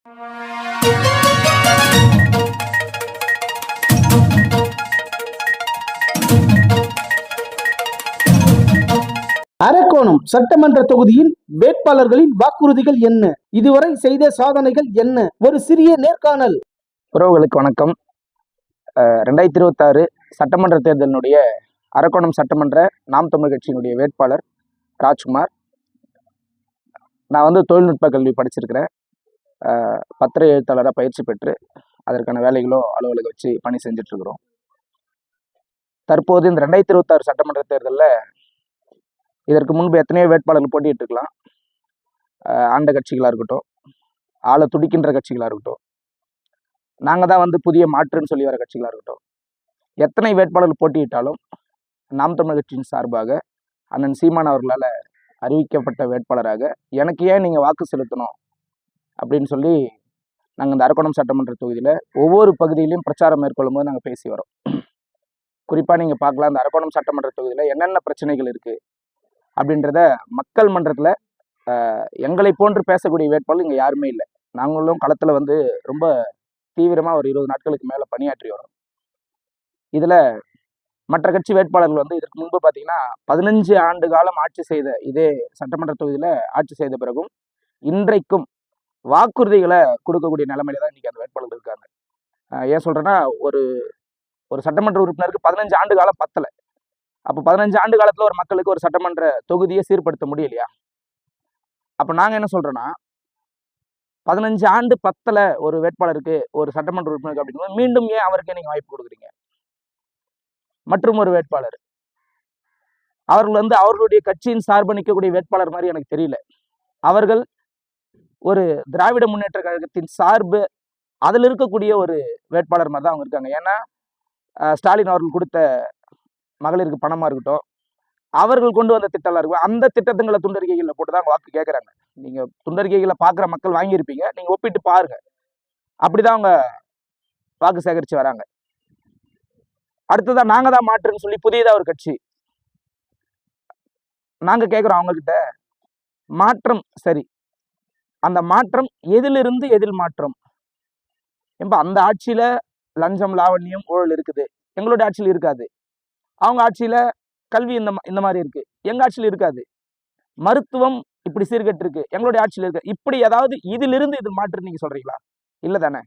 அரக்கோணம் சட்டமன்ற தொகுதியின் வேட்பாளர்களின் வாக்குறுதிகள் என்ன, இதுவரை செய்த சாதனைகள் என்ன, ஒரு சிறிய நேர்காணல். உறவுகளுக்கு வணக்கம். 2026 சட்டமன்ற தேர்தலினுடைய அரக்கோணம் சட்டமன்ற நாம் தமிழ் கட்சியினுடைய வேட்பாளர் ராஜ்குமார். நான் தொழில்நுட்ப கல்வி படிச்சிருக்கிறேன். பத்திர எழுத்தாளராக பயிற்சி பெற்று அதற்கான வேலைகளோ அலுவலக வச்சு பணி செஞ்சுட்டு இருக்கிறோம். தற்போது இந்த 2026 சட்டமன்ற தேர்தலில் இதற்கு முன்பு எத்தனையோ வேட்பாளர்கள் போட்டிட்டு இருக்கலாம். ஆண்ட கட்சிகளாக இருக்கட்டும், ஆளை துடிக்கின்ற கட்சிகளாக இருக்கட்டும், நாங்கள் தான் புதிய மாற்றுன்னு சொல்லி வர கட்சிகளாக இருக்கட்டும், எத்தனை வேட்பாளர்கள் போட்டியிட்டாலும் நாம் தமிழ் கட்சியின் சார்பாக அண்ணன் சீமான் அவர்களால் அறிவிக்கப்பட்ட வேட்பாளராக எனக்கு ஏன் நீங்கள் வாக்கு செலுத்தணும் அப்படின்னு சொல்லி நாங்கள் இந்த அரக்கோணம் சட்டமன்ற தொகுதியில் ஒவ்வொரு பகுதியிலையும் பிரச்சாரம் மேற்கொள்ளும் போது நாங்கள் பேசி வரோம். குறிப்பாக நீங்கள் பார்க்கலாம், இந்த அரக்கோணம் சட்டமன்ற தொகுதியில் என்னென்ன பிரச்சனைகள் இருக்குது அப்படின்றத மக்கள் மன்றத்தில் எங்களை போன்று பேசக்கூடிய வேட்பாளர் இங்கே யாருமே இல்லை. நாங்களும் களத்தில் ரொம்ப தீவிரமாக ஒரு 20 நாட்களுக்கு மேலே பணியாற்றி வரோம். இதில் மற்ற கட்சி வேட்பாளர்கள் இதற்கு முன்பு பார்த்தீங்கன்னா 15 ஆண்டு காலம் ஆட்சி செய்த இதே சட்டமன்ற தொகுதியில் ஆட்சி செய்த பிறகும் இன்றைக்கும் வாக்குறுதிகளை கொடுக்கக்கூடிய நிலைமையில தான் இன்றைக்கி அந்த வேட்பாளர்கள் இருக்காங்க. ஏன் சொல்கிறேன்னா, ஒரு சட்டமன்ற உறுப்பினருக்கு 15 ஆண்டு காலம் பத்தலை. அப்போ 15 ஆண்டு காலத்தில் ஒரு மக்களுக்கு ஒரு சட்டமன்ற தொகுதியை சீர்படுத்த முடியலையா? அப்போ நாங்கள் என்ன சொல்கிறோன்னா, 15 ஆண்டு பத்தலை ஒரு வேட்பாளருக்கு, ஒரு சட்டமன்ற உறுப்பினருக்கு அப்படிங்கும்போது மீண்டும் ஏன் அவருக்கே நீங்கள் வாய்ப்பு கொடுக்குறீங்க? மற்றும் ஒரு வேட்பாளர் அவர்கள் அவர்களுடைய கட்சியின் சார்பு நிற்கக்கூடிய வேட்பாளர் மாதிரி எனக்கு தெரியல. அவர்கள் ஒரு திராவிட முன்னேற்ற கழகத்தின் சார்பு அதில் இருக்கக்கூடிய ஒரு வேட்பாளர் மாதிரி தான் அவங்க இருக்காங்க. ஏன்னா ஸ்டாலின் அவர்கள் கொடுத்த மகளிருக்கு பணமாக இருக்கட்டும், அவர்கள் கொண்டு வந்த திட்டம்லாம் இருக்கும், அந்த திட்டத்துங்களை துண்டறிக்கைகளில் போட்டு தான் வாக்கு கேட்குறாங்க. நீங்கள் துண்டறிக்கைகளை பார்க்குற மக்கள் வாங்கியிருப்பீங்க, நீங்கள் ஒப்பிட்டு பாருங்க. அப்படிதான் அவங்க வாக்கு சேகரித்து வராங்க. அடுத்ததான் நாங்கள் தான் மாற்றுன்னு சொல்லி புதியதாக ஒரு கட்சி நாங்கள் கேட்குறோம் அவங்கக்கிட்ட, மாற்றம் சரி, அந்த மாற்றம் எதிலிருந்து எதில் மாற்றம்? ஏன்பா அந்த ஆட்சியில் லஞ்சம் லாவண்யம் ஊழல் இருக்குது, எங்களுடைய ஆட்சியில் இருக்காது. அவங்க ஆட்சியில் கல்வி இந்த மாதிரி இருக்குது, எங்கள் ஆட்சியில் இருக்காது. மருத்துவம் இப்படி சீர்கட்டு இருக்கு, எங்களுடைய ஆட்சியில் இருக்கு. இப்படி ஏதாவது இதிலிருந்து இது மாற்று நீங்கள் சொல்கிறீங்களா? இல்லை தானே?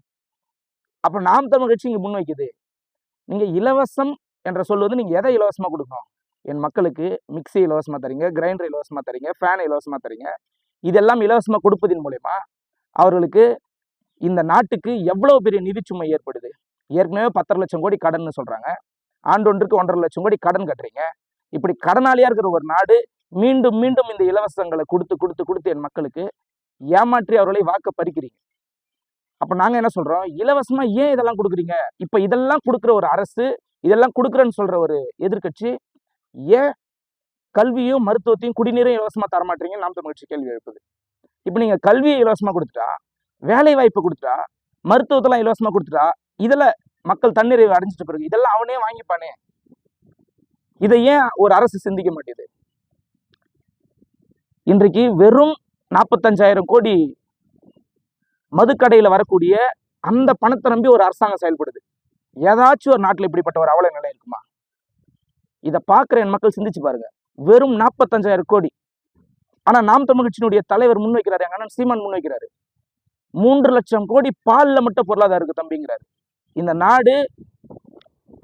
அப்போ நாம் தமிழ் கட்சி இங்கே முன்வைக்குது, நீங்கள் இலவசம் என்ற சொல்வது நீங்கள் எதை இலவசமாக கொடுக்கணும்? என் மக்களுக்கு மிக்சி இலவசமாக தரீங்க, கிரைண்டர் இலவசமாக தரீங்க, ஃபேன் இலவசமாக தரீங்க. இதெல்லாம் இலவசமாக கொடுப்பதின் மூலமா அவர்களுக்கு இந்த நாட்டுக்கு எவ்வளோ பெரிய நிதிச்சுமை ஏற்படுது. ஏற்கனவே 10 லட்சம் கோடி கடன் சொல்கிறாங்க, ஆண்டொன்றுக்கு 1.5 லட்சம் கோடி கடன் கட்டுறீங்க. இப்படி கடனாளியாக இருக்கிற ஒரு நாடு மீண்டும் மீண்டும் இந்த இலவசங்களை கொடுத்து கொடுத்து கொடுத்து என் மக்களுக்கு ஏமாற்றி அவர்களை வாக்க பறிக்கிறீங்க. அப்போ நாங்கள் என்ன சொல்கிறோம், இலவசமாக ஏன் இதெல்லாம் கொடுக்குறீங்க? இப்போ இதெல்லாம் கொடுக்குற ஒரு அரசு, இதெல்லாம் கொடுக்குறேன்னு சொல்கிற ஒரு எதிர்கட்சி ஏன் கல்வியும் மருத்துவத்தையும் குடிநீரையும் இலவசமாக தரமாட்டீங்கன்னு நாம் தமிழ் கட்சி கேள்வி எழுப்புது. இப்போ நீங்கள் கல்வியை இலவசமாக கொடுத்துட்டா, வேலை வாய்ப்பு கொடுத்துட்டா, மருத்துவத்தெல்லாம் இலவசமாக கொடுத்துட்டா, இதில் மக்கள் தண்ணீரை அடைஞ்சிட்டு பிறகு இதெல்லாம் அவனே வாங்கிப்பானே. இதை ஏன் ஒரு அரசு சிந்திக்க மாட்டேது? இன்றைக்கு வெறும் 45,000 கோடி மதுக்கடையில் வரக்கூடிய அந்த பணத்தை நம்பி ஒரு அரசாங்கம் செயல்படுது. ஏதாச்சும் ஒரு நாட்டில் இப்படிப்பட்ட ஒரு அவல நிலை இருக்குமா? இதை பார்க்குற என் மக்கள் சிந்திச்சு பாருங்க. வெறும் 45,000 கோடி. ஆனால் நாம் தமிழ் கட்சியினுடைய தலைவர் முன்வைக்கிறாரு, எங்க அண்ணன் சீமான் முன்வைக்கிறாரு, 3 லட்சம் கோடி பாலில் மட்டும் பொருளாதாரம் இருக்கு தம்பிங்கிறாரு. இந்த நாடு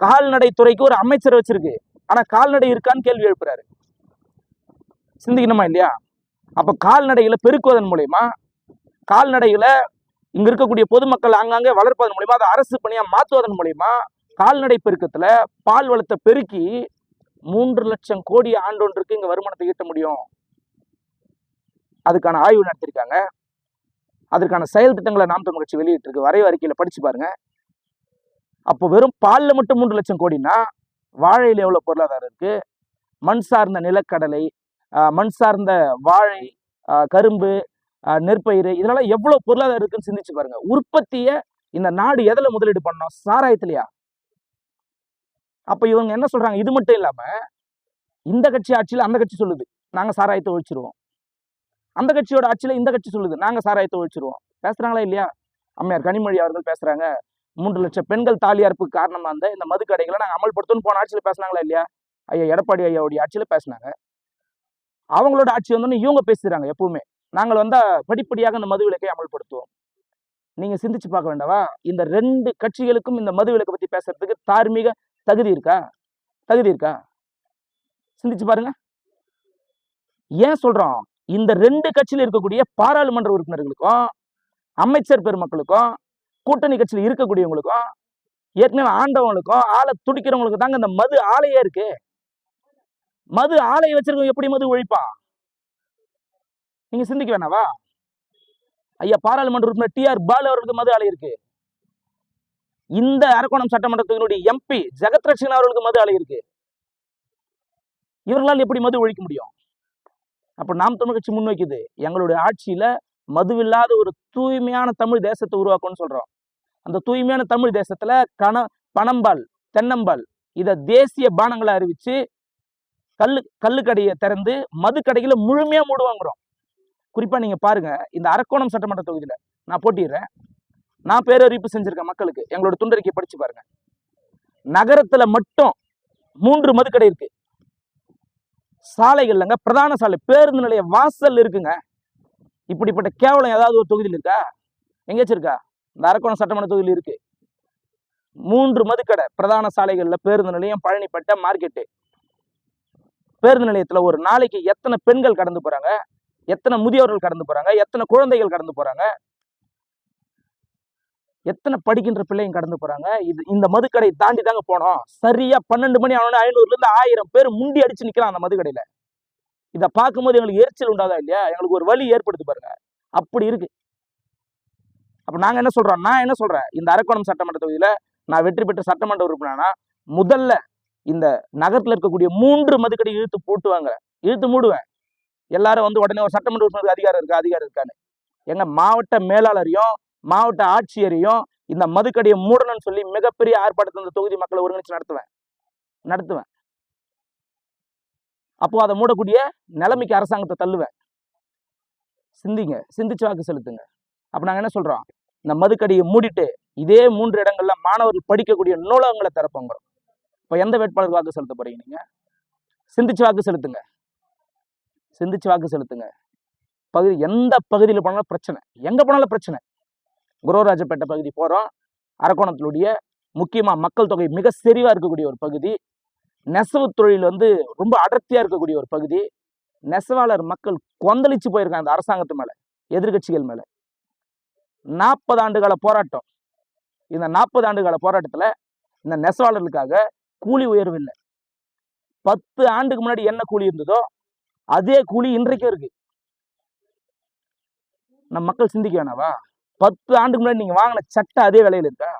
கால்நடை துறைக்கு ஒரு அமைச்சர் வச்சிருக்கு, ஆனா கால்நடை இருக்கான்னு கேள்வி எழுப்புறாரு. சிந்திக்கணுமா இல்லையா? அப்ப கால்நடைகளை பெருக்குவதன் மூலயமா, கால்நடைகளை இங்க இருக்கக்கூடிய பொதுமக்கள் ஆங்காங்கே வளர்ப்பதன் மூலயமா, அதை அரசு பணியா மாற்றுவதன் மூலயமா கால்நடை பெருக்கத்துல பால் வளத்தை பெருக்கி 3 லட்சம் கோடி ஆண்டொன்றுக்கு இங்க வருமானத்தை ஈட்ட முடியும். அதுக்கான ஆய்வு நடத்திருக்காங்க. அதற்கான செயல் திட்டங்களை நாம் தமிழ் கட்சி வெளியிட்டு இருக்கு, வரைவு அறிக்கையில படிச்சு பாருங்க. அப்போ வெறும் பால்ல மட்டும் 3 லட்சம் கோடினா வாழையில எவ்வளவு பொருளாதாரம் இருக்கு? மண் சார்ந்த நிலக்கடலை, மண் சார்ந்த வாழை, கரும்பு, நெற்பயிர், இதெல்லாம் எவ்வளவு பொருளாதாரம் இருக்குன்னு சிந்திச்சு பாருங்க. உற்பத்தியை இந்த நாடு எதுல முதலீடு பண்ணோம்? சாராயத்திலையா? அப்ப இவங்க என்ன சொல்றாங்க, இது மட்டும் இல்லாம இந்த கட்சி ஆட்சியில் அந்த கட்சி சொல்லுது நாங்க சாராயத்தை ஒழிச்சிருவோம். அந்த கட்சியோட ஆட்சியில இந்த கட்சி சொல்லுது நாங்க சாராயத்தை ஒழிச்சிருவோம். பேசுறாங்களா இல்லையா? அம்மையார் கனிமொழி அவர்கள் பேசுறாங்க, 3 லட்சம் பெண்கள் தாலி அறுப்புக்கு காரணமா இருந்த இந்த மது கடைகளை நாங்க அமல்படுத்தணும்னு போன ஆட்சியில பேசுனாங்களா இல்லையா? ஐயா எடப்பாடி ஐயாவுடைய ஆட்சியில பேசினாங்க. அவங்களோட ஆட்சி வந்தோன்னு இவங்க பேசுறாங்க எப்பவுமே நாங்கள் வந்தா படிப்படியாக இந்த மது விலக்கை அமல்படுத்துவோம். நீங்க சிந்திச்சு பார்க்க வேண்டாவா? இந்த 2 கட்சிகளுக்கும் இந்த மது விலக்கை பத்தி பேசுறதுக்கு தார்மீக தகுதி இருக்கா? தகுதி இருக்கா? சிந்திச்சு பாருங்க. ஏன் சொல்றோம்? இந்த 2 கட்சியில இருக்கக்கூடிய பாராளுமன்ற உறுப்பினர்களுக்கும் அமைச்சர் பெருமக்களுக்கும் கூட்டணி கட்சியில் இருக்கக்கூடியவங்களுக்கும் ஏற்கனவே ஆண்டவங்களுக்கும் ஆளை துடிக்கிறவங்களுக்கு தாங்க இந்த மது ஆலையே இருக்கு. மது ஆலையை வச்சிருக்கவங்க எப்படி மது ஒழிப்பான்? நீங்க சிந்திக்க வேணாவா? ஐயா பாராளுமன்ற உறுப்பினர் TR பாலு அவர்களுக்கு மது ஆலை இருக்கு. இந்த அரக்கோணம் சட்டமன்றத்தினுடைய MP ஜெகத் ரட்சகன் அவர்களுக்கு மது ஆலை இருக்கு. இவர்களால் எப்படி மது ஒழிக்க முடியும்? அப்ப நாம் தமிழ் கட்சி முன்வைக்குது எங்களுடைய ஆட்சியில மதுவில்லாத ஒரு தூய்மையான தமிழ் தேசத்தை உருவாக்கணும்னு சொல்றோம். அந்த தூய்மையான தமிழ் தேசத்துல பனம்பால் தென்னம்பால் இத தேசிய பானங்களை அறிவிச்சு கல்லுக்கடையை திறந்து மது கடைகளை முழுமையா மூடுவாங்கிறோம். குறிப்பா நீங்க பாருங்க, இந்த அரக்கோணம் சட்டமன்ற தொகுதியில நான் போட்டிடுறேன். நான் பேரறிவிப்பு செஞ்சிருக்கேன் மக்களுக்கு. எங்களோட துண்டறிக்கை படிச்சு பாருங்க. நகரத்துல மட்டும் 3 மதுக்கடை இருக்கு. சாலைகள்லங்க, பிரதான சாலை, பேருந்து நிலைய வாசல் இருக்குங்க. இப்படிப்பட்ட கேவலம் ஏதாவது ஒரு தொகுதியில் இருக்கா? எங்கேயாச்சும் இருக்கா? இந்த அரக்கோணம் சட்டமன்ற தொகுதியில் இருக்கு. 3 மதுக்கடை பிரதான சாலைகள்ல, பேருந்து நிலையம், பழனிப்பட்ட மார்க்கெட்டு. பேருந்து நிலையத்துல ஒரு நாளைக்கு எத்தனை பெண்கள் கடந்து போறாங்க, எத்தனை முதியோர்கள் கடந்து போறாங்க, எத்தனை குழந்தைகள் கடந்து போறாங்க, எத்தனை படிக்கின்ற பிள்ளைங்க கடந்து போறாங்க. இந்த மதுக்கடை தாண்டி தாங்க போனோம். சரியா 12 மணி ஆனோட 500ல இருந்து 1000 பேர் முண்டி அடிச்சு நிக்கிறான் அந்த மதுக்கடையில. இதை பார்க்கும்போது எங்களுக்கு எரிச்சல் உண்டாதா இல்லையா? எங்களுக்கு ஒரு வலி ஏற்படுத்து பாருங்க. அப்படி இருக்கு. அப்ப நாங்க என்ன சொல்றோம்? நான் என்ன சொல்றேன், இந்த அரக்கோணம் சட்டமன்ற தொகுதியில நான் வெற்றி பெற்ற சட்டமன்ற உறுப்பினர்னா முதல்ல இந்த நகரத்துல இருக்கக்கூடிய 3 மதுக்கடை இழுத்து போட்டுவாங்க, இழுத்து மூடுவேன். எல்லாரும் வந்து உடனே ஒரு சட்டமன்ற உறுப்பினருக்கு அதிகாரம் இருக்கான்னு எங்க மாவட்ட மேலாளரையும் மாவட்ட ஆட்சியரையும் இந்த மதுக்கடையை மூடணும்னு சொல்லி மிகப்பெரிய ஆர்ப்பாட்டத்தை இந்த தொகுதி மக்களை ஒருங்கிணைச்சு நடத்துவேன். அப்போ அதை மூடக்கூடிய நிலைமைக்கு அரசாங்கத்தை தள்ளுவேன். சிந்திச்சு வாக்கு செலுத்துங்க. அப்ப நாங்க என்ன சொல்றோம், இந்த மதுக்கடையை மூடிட்டு இதே 3 இடங்கள்ல மாணவர்கள் படிக்கக்கூடிய நூலகங்களை திறப்போங்கிறோம். இப்ப எந்த வேட்பாளர் வாக்கு செலுத்த போறீங்க? நீங்க சிந்திச்சு வாக்கு செலுத்துங்க. பகுதி எந்த பகுதியில் போனாலும் பிரச்சனை, எங்க போனாலும் பிரச்சனை. குரோராஜப்பேட்டை பகுதி போறோம். அரக்கோணத்தினுடைய முக்கியமா மக்கள் தொகை மிக செறிவா இருக்கக்கூடிய ஒரு பகுதி. நெசவு தொழில் வந்து ரொம்ப அடர்த்தியா இருக்கக்கூடிய ஒரு பகுதி. நெசவாளர் மக்கள் கொந்தளிச்சு போயிருக்காங்க இந்த அரசாங்கத்து மேல, எதிர்கட்சிகள் மேல. 40 ஆண்டுகால போராட்டம். இந்த 40 ஆண்டுகால போராட்டத்துல இந்த நெசவாளர்களுக்காக கூலி உயர்வு இல்லை. 10 ஆண்டுக்கு முன்னாடி என்ன கூலி இருந்ததோ அதே கூலி இன்றைக்கும் இருக்கு. நம்ம மக்கள் சிந்திக்க வேணாவா? 10 ஆண்டுக்கு முன்னாடி நீங்க வாங்கின சட்டை அதே விலையில இருக்கா?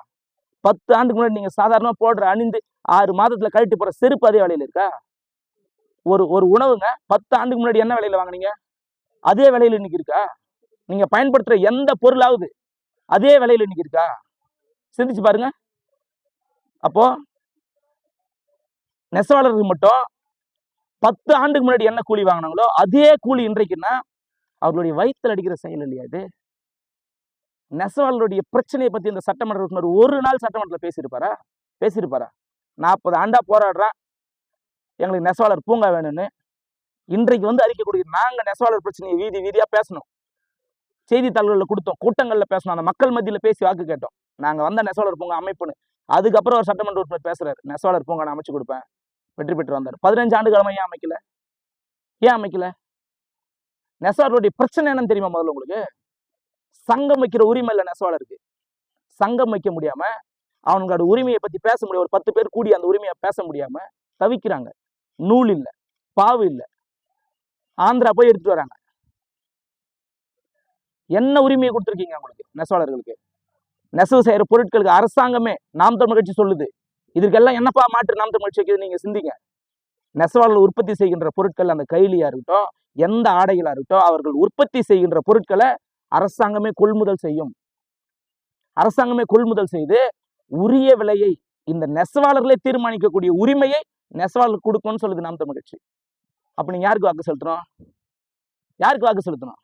10 ஆண்டுக்கு முன்னாடி நீங்க சாதாரணமா போடுற அணிந்து 6 மாதத்துல கழட்டி போற செருப்பு அதே விலையில இருக்கா? ஒரு உணவுங்க 10 ஆண்டுக்கு முன்னாடி என்ன விலையில வாங்கினீங்க அதே விலையில இன்னைக்கு இருக்கா? நீங்க பயன்படுத்துற எந்த பொருளாவது அதே விலையில இன்னைக்கு இருக்கா? சிந்திச்சு பாருங்க. அப்போ நெசவாளர்கள் மட்டும் 10 ஆண்டுக்கு முன்னாடி என்ன கூலி வாங்கினாங்களோ அதே கூலி இன்றைக்குன்னா அவர்களுடைய வயிற்றில் அடிக்கிற செயல் இல்லையா இது? நெசவாளருடைய பிரச்சனையை பத்தி இந்த சட்டமன்ற உறுப்பினர் ஒரு நாள் சட்டமன்றத்தில் பேசியிருப்பாரா? 40 ஆண்டா போராடுறான், எங்களுக்கு நெசவாளர் பூங்கா வேணும்னு. இன்றைக்கு வந்து அறிக்கை கொடுக்குது. நாங்க நெசவாளர் பிரச்சனையை வீதியா பேசணும், செய்தித்தாள்களில் கொடுத்தோம், கூட்டங்கள்ல பேசணும், அந்த மக்கள் மத்தியில பேசி வாக்கு கேட்டோம். நாங்க வந்த நெசவாளர் பூங்கா அமைப்புன்னு. அதுக்கப்புறம் ஒரு சட்டமன்ற உறுப்பினர் பேசுறாரு, நெசவாளர் பூங்கா நான் அமைச்சு கொடுப்பேன், வெற்றி பெற்று வந்தார். 15 ஆண்டு காலமா ஏன் அமைக்கல? நெசவாளருடைய பிரச்சனை என்னன்னு தெரியுமா? முதல்ல உங்களுக்கு சங்கம் வைக்கிற உரிமை இல்லை நெசவாளருக்கு. சங்கம் வைக்க முடியாம அவங்களோட உரிமையை பத்தி பேச முடியும், ஒரு 10 பேர் கூடி அந்த உரிமையை பேச முடியாம தவிக்கிறாங்க. நூல் இல்ல, பாவு இல்ல, ஆந்திரா போய் எடுத்துட்டு வராங்க. என்ன உரிமையை கொடுத்துருக்கீங்க அவங்களுக்கு? நெசவாளர்களுக்கு நெசவு செய்யற பொருட்களுக்கு அரசாங்கமே நாம் தமிழ் கட்சி சொல்லுது. இதுக்கெல்லாம் என்னப்பா மாற்று நாம் தமிழ் கட்சி? நீங்க சிந்திங்க. நெசவாளர்கள் உற்பத்தி செய்கின்ற பொருட்கள், அந்த கைலியா இருக்கட்டும், எந்த ஆடைகளா இருக்கட்டும், அவர்கள் உற்பத்தி செய்கின்ற பொருட்களை அரசாங்கமே கொள்முதல் செய்யும். அரசாங்கமே கொள்முதல் செய்து உரிய விலையை இந்த நெசவாளர்களே தீர்மானிக்கக்கூடிய உரிமையை நெசவாளர்களுக்கு கொடுக்கும்னு சொல்லுது நாம் தமிழ் கட்சி. அப்ப நீங்க யாருக்கு வாக்கு செலுத்துறோம்? யாருக்கு வாக்கு செலுத்தணும்?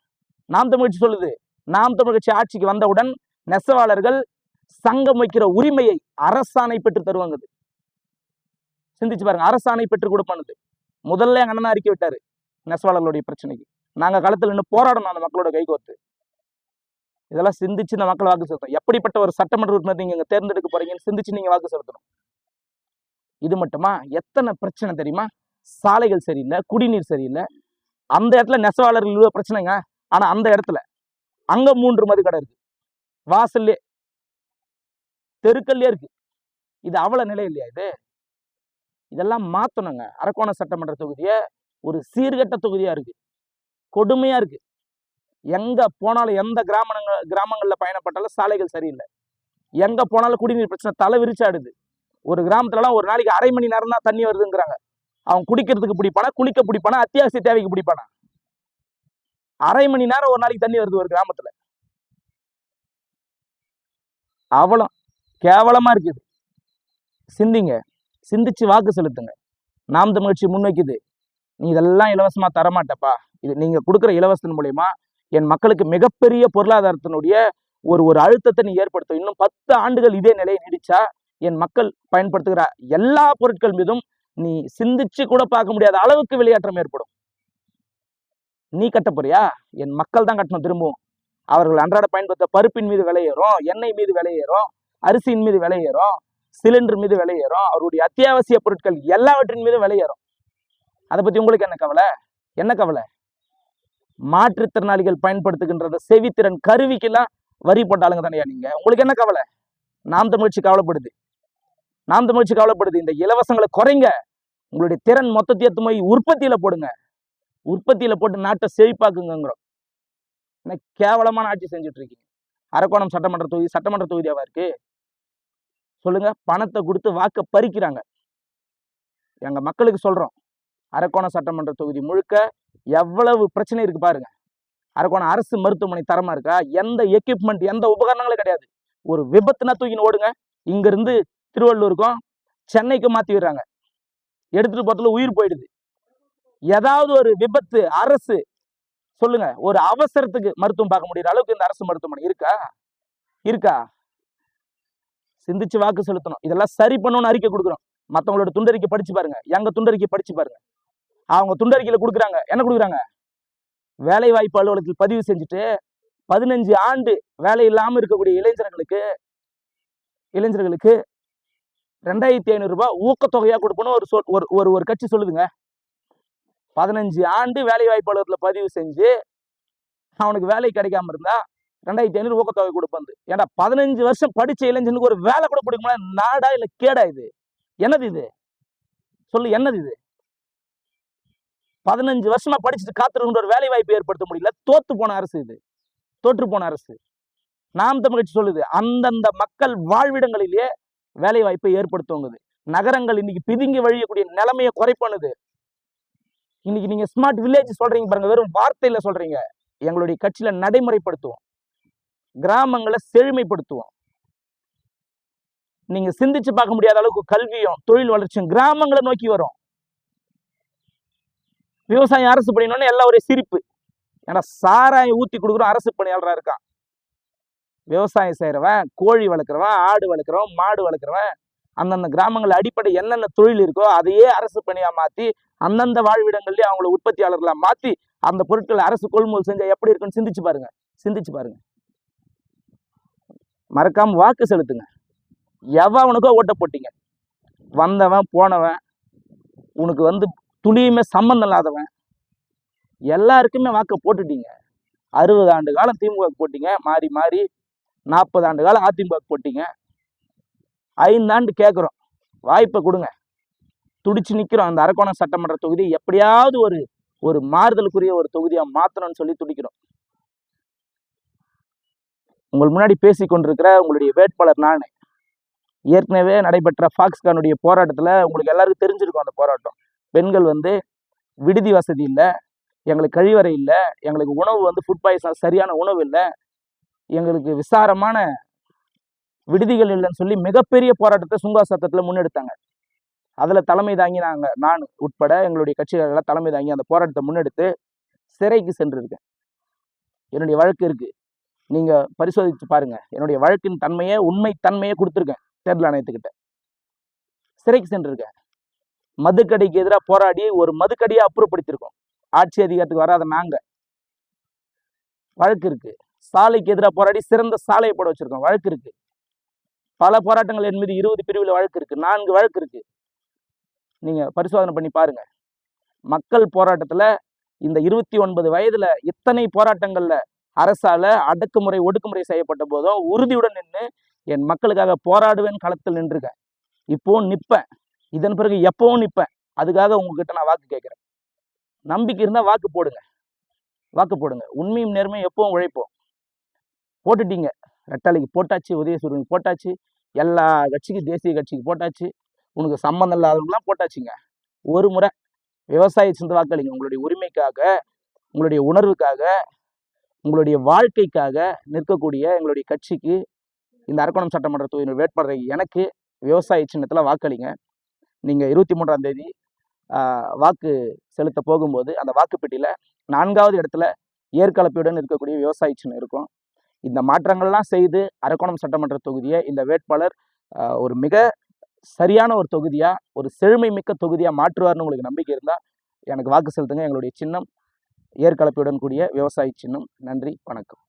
நாம் தமிழ் கட்சி சொல்லுது, நாம் தமிழ் கட்சி ஆட்சிக்கு வந்தவுடன் நெசவாளர்கள் சங்கம் வைக்கிற உரிமையை அரசாணை பெற்று தருவாங்க. சிந்திச்சு பாருங்க, அரசாணை பெற்று கொடுப்பானது. முதல்ல எங்க அண்ணன் அறிக்கை விட்டாரு நெசவாளர்களுடைய பிரச்சனைக்கு. நாங்க களத்தில் நின்று போராடணும் அந்த மக்களோட கைகோத்து. இதெல்லாம் சிந்திச்சு இந்த மக்கள் வாக்கு செலுத்தணும். எப்படிப்பட்ட ஒரு சட்டமன்ற உறுப்பினர் நீங்க தேர்ந்தெடுக்க போறீங்கன்னு சிந்திச்சு நீங்க வாக்கு செலுத்தணும். இது மட்டுமா? எத்தனை பிரச்சனை தெரியுமா? சாலைகள் சரியில்லை, குடிநீர் சரியில்லை. அந்த இடத்துல நெசவாளர்கள் இவ்வளவு பிரச்சனைங்க. ஆனா அந்த இடத்துல அங்க 3 மதுக்கடை இருக்கு, வாசல்லே தெருக்கல்லே இருக்கு. இது அவ்வளவு நிலை இல்லையா? இதெல்லாம் மாத்தணுங்க. அரக்கோணம் சட்டமன்ற தொகுதியை ஒரு சீர்கெட்ட தொகுதியா இருக்கு, கொடுமையா இருக்கு. எங்க போனாலும், எந்த கிராமங்கள்ல பயணப்பட்டாலும் சாலைகள் சரியில்லை. எங்க போனாலும் குடிநீர் பிரச்சனை தலை விரிச்சாடுது. ஒரு கிராமத்துலலாம் ஒரு நாளைக்கு 1/2 மணி நேரம் தான் தண்ணி வருதுங்கிறாங்க. அவன் குடிக்கிறதுக்கு பிடிப்பானா, குளிக்க பிடிப்பானா, அத்தியாவசிய தேவைக்கு பிடிப்பானா? 1/2 மணி நேரம் ஒரு நாளைக்கு தண்ணி வருது ஒரு கிராமத்துல. அவ்வளோ கேவலமா இருக்குது. சிந்திங்க, சிந்திச்சு வாக்கு செலுத்துங்க. நாம் தமிழ் கட்சி முன்வைக்குது, நீ இதெல்லாம் இலவசமா தரமாட்டப்பா, இது நீங்க கொடுக்குற இலவசத்தின் மூலயமா என் மக்களுக்கு மிகப்பெரிய பொருளாதாரத்தினுடைய ஒரு அழுத்தத்தை நீ ஏற்படுத்தும். இன்னும் 10 ஆண்டுகள் இதே நிலையை நீடிச்சா என் மக்கள் பயன்படுத்துகிற எல்லா பொருட்கள் மீதும் நீ சிந்திச்சு கூட பார்க்க முடியாத அளவுக்கு வெளியேற்றம் ஏற்படும். நீ கட்ட போறியா? என் மக்கள் தான் கட்டணும். திரும்பவும் அவர்கள் அன்றாட பயன்படுத்த பருப்பின் மீது விலை ஏறும், எண்ணெய் மீது விலை ஏறும், அரிசியின் மீது விலை ஏறும், சிலிண்டர் மீது விலை ஏறும், அவருடைய அத்தியாவசிய பொருட்கள் எல்லாவற்றின் மீது விலை ஏறும். அதை பத்தி உங்களுக்கு என்ன கவலை? என்ன கவலை? மாற்றுத்திறனாளிகள் பயன்படுத்துகின்ற செவித்திறன் கருவிக்கெல்லாம் வரி போட்டாளுங்க தானே நீங்க. உங்களுக்கு என்ன கவலை? நாம் தமிழ் கட்சி கவலைப்படுது, நாம் தமிழ் கட்சி கவலைப்படுது. இந்த இலவசங்களை குறைங்க, உங்களுடைய திறன் மொத்தத்தையே போய் உற்பத்தியில போடுங்க, உற்பத்தியில போட்டு நாட்டை செழிப்பாக்குங்கிறோம். கேவலமான ஆட்சி செஞ்சுட்டு இருக்கீங்க. அரக்கோணம் சட்டமன்ற தொகுதி சட்டமன்ற தொகுதியாவா இருக்கு? சொல்லுங்க. பணத்தை கொடுத்து வாக்க பறிக்கிறாங்க. எங்க மக்களுக்கு சொல்றோம், அரக்கோணம் சட்டமன்ற தொகுதி முழுக்க எவ்வளவு பிரச்சனை இருக்கு பாருங்க. அரக்கோணம் அரசு மருத்துவமனை தரமா இருக்கா? எந்த எக்யூப்மெண்ட், எந்த உபகரணங்களும் கிடையாது. ஒரு விபத்துனா தூக்கின்னு ஓடுங்க. இங்க இருந்து திருவள்ளூருக்கும் சென்னைக்கும் மாத்தி விடுறாங்க. எடுத்துட்டு போறதுல உயிர் போயிடுது. ஏதாவது ஒரு விபத்து அரசு சொல்லுங்க, ஒரு அவசரத்துக்கு மருத்துவம் பார்க்க முடியற அளவுக்கு இந்த அரசு மருத்துவமனை இருக்கா? இருக்கா? சிந்திச்சு வாக்கு செலுத்தணும். இதெல்லாம் சரி பண்ணணும்னு அறிக்கை கொடுக்குறோம். மற்றவங்களோட துண்டறிக்கை படிச்சு பாருங்க, எங்க துண்டறிக்கை படிச்சு பாருங்க. அவங்க துண்டறிக்கையில கொடுக்குறாங்க, என்ன கொடுக்குறாங்க? வேலை வாய்ப்பு அலுவலகத்தில் பதிவு செஞ்சுட்டு 15 ஆண்டு வேலை இல்லாம இருக்கக்கூடிய இளைஞர்களுக்கு 2500 ரூபாய் ஊக்கத்தொகையா கொடுக்கணும் ஒரு கட்சி சொல்லுதுங்க. 15 ஆண்டு வேலை வாய்ப்பு அலுவலகத்தில் பதிவு செஞ்சு அவனுக்கு வேலை கிடைக்காம இருந்தா 2500 ஊக்கத்தொகை கொடுப்பது. ஏன்னா 15 வருஷம் படிச்ச இளைஞனுக்கு ஒரு வேலை கூட கொடுக்க முடியாது. நாடா இல்ல கேடா இது? என்னது இது? சொல்லு, என்னது இது? 15 வருஷமா படிச்சுட்டு காத்திருக்கின்ற ஒரு வேலை வாய்ப்பு ஏற்படுத்த முடியல. தோத்து போன அரசு இது, தோற்று போன அரசு. நாம் தமிழ் கட்சி சொல்லுது, அந்தந்த மக்கள் வாழ்விடங்களிலேயே வேலை வாய்ப்பை ஏற்படுத்துவது. நகரங்கள் இன்னைக்கு பிதுங்கி வழியக்கூடிய நிலைமையை குறைப்பணுது. இன்னைக்கு நீங்க ஸ்மார்ட் வில்லேஜ் சொல்றீங்க பாருங்க, வெறும் வார்த்தையில சொல்றீங்க. எங்களுடைய கட்சியில நடைமுறைப்படுத்துவோம், கிராமங்களை செழுமைப்படுத்துவோம். நீங்க சிந்திச்சு பார்க்க முடியாத அளவுக்கு கல்வியும் தொழில் வளர்ச்சியும் கிராமங்களை நோக்கி வரும். விவசாயம் அரசு பணியணும்னு எல்லாம் ஒரே சிரிப்பு. ஏன்னா சாராயம் ஊத்தி கொடுக்குறோம் அரசு பணியாளராக இருக்கான். விவசாயம் செய்யறவன், கோழி வளர்க்குறவன், ஆடு வளர்க்குறவன், மாடு வளர்க்குறவன், அந்தந்த கிராமங்கள் அடிப்படை என்னென்ன தொழில் இருக்கோ அதையே அரசு பணியா மாத்தி அந்தந்த வாழ்விடங்கள்லயே அவங்கள உற்பத்தியாளர்களா மாத்தி அந்த பொருட்களை அரசு கொள்முதல் செஞ்சா எப்படி இருக்குன்னு சிந்திச்சு பாருங்க, சிந்திச்சு பாருங்க. மறக்காம வாக்கு செலுத்துங்க. எவனுக்கோ ஓட்ட போட்டீங்க, வந்தவன் போனவன், உனக்கு துளியுமே சம்பந்தம் இல்லாதவன், எல்லாருக்குமே வாக்க போட்டுட்டீங்க. 60 ஆண்டு காலம் திமுக போட்டீங்க, மாறி மாறி 40 ஆண்டு காலம் அதிமுக போட்டீங்க. 5 ஆண்டு கேட்குறோம், வாய்ப்பை கொடுங்க. துடிச்சு நிற்கிறோம். அந்த அரக்கோணம் சட்டமன்ற தொகுதி எப்படியாவது ஒரு மாறுதலுக்குரிய ஒரு தொகுதியா மாற்றணும்னு சொல்லி துடிக்கிறோம். உங்கள் முன்னாடி பேசி கொண்டிருக்கிற உங்களுடைய வேட்பாளர் நான். ஏற்கனவே நடைபெற்ற ஃபாக்ஸ்கானுடைய போராட்டத்தில் உங்களுக்கு எல்லாருக்கும் தெரிஞ்சிருக்கும். அந்த போராட்டம், பெண்கள் விடுதி வசதி இல்லை, எங்களுக்கு கழிவறை இல்லை, எங்களுக்கு உணவு ஃபுட் பாய்சன், சரியான உணவு இல்லை, எங்களுக்கு விசாரமான விடுதிகள் இல்லைன்னு சொல்லி மிகப்பெரிய போராட்டத்தை சுங்கா சத்தத்தில் முன்னெடுத்தாங்க. அதில் தலைமை தாங்கி நான் உட்பட எங்களுடைய கட்சிகளெல்லாம் தலைமை தாங்கி அந்த போராட்டத்தை முன்னெடுத்து சிறைக்கு சென்றிருக்கேன். என்னுடைய வழக்கு இருக்கு, நீங்க பரிசோதித்து பாருங்க. என்னுடைய வழக்கின் தன்மையை, உண்மை தன்மையை கொடுத்துருக்கேன் தேர்தல் ஆணையத்துக்கிட்ட. சிறைக்கு சென்றிருக்கேன். மதுக்கடைக்கு எதிராக போராடி ஒரு மதுக்கடியை அப்புறப்படுத்தியிருக்கோம். ஆட்சி அதிகாரத்துக்கு வராத நாங்க. வழக்கு இருக்கு. சாலைக்கு எதிராக போராடி சிறந்த சாலையை போட வச்சிருக்கோம். வழக்கு இருக்கு. பல போராட்டங்கள் என் மீது 20 பிரிவில் வழக்கு இருக்கு. 4 வழக்கு இருக்கு. நீங்க பரிசோதனை பண்ணி பாருங்க. மக்கள் போராட்டத்துல இந்த 29 வயதுல இத்தனை போராட்டங்கள்ல அரசால அடக்குமுறை, ஒடுக்குமுறை செய்யப்பட்ட போதும் உறுதியுடன் நின்று என் மக்களுக்காக போராடுவேன், களத்தில் நின்றுருக்கேன். இப்பவும் நிற்பேன். இதன் பிறகு எப்பவும் நிற்பேன். அதுக்காக உங்ககிட்ட நான் வாக்கு கேட்கிறேன். நம்பிக்கை இருந்தா வாக்கு போடுங்க, வாக்கு போடுங்க. உண்மையும் நேர்மையும் எப்பவும் உழைப்போம். போட்டுட்டீங்க. ரெட்டாளிக்கு போட்டாச்சு, உதயசூரியனுக்கு போட்டாச்சு, எல்லா கட்சிக்கும், தேசிய கட்சிக்கு போட்டாச்சு, உனக்கு சம்மந்தம் இல்லாதவங்களாம் போட்டாச்சுங்க. ஒரு முறை விவசாய சிந்து வாக்களிங்க. உங்களுடைய உரிமைக்காக, உங்களுடைய உணர்வுக்காக, உங்களுடைய வாழ்க்கைக்காக நிற்கக்கூடிய எங்களுடைய கட்சிக்கு, இந்த அரக்கோணம் சட்டமன்ற தொகுதியின் வேட்பாளரை எனக்கு விவசாய சின்னத்துல வாக்களிங்க. நீங்க 23ஆம் தேதி வாக்கு செலுத்த போகும்போது அந்த வாக்குப்பெட்டியில 4வது இடத்துல ஏற்கலப்பையுடன் இருக்கக்கூடிய விவசாய சின்னம் இருக்கும். இந்த மாற்றங்கள்லாம் செய்து அரக்கோணம் சட்டமன்ற தொகுதியை இந்த வேட்பாளர் ஒரு மிக சரியான ஒரு தொகுதியா, ஒரு செழுமை மிக்க தொகுதியா மாற்றுவார்னு உங்களுக்கு நம்பிக்கை இருந்தா எனக்கு வாக்கு செலுத்துங்க. எங்களுடைய சின்னம் ஏற்கலப்பையுடன் கூடிய விவசாய சின்னம். நன்றி, வணக்கம்.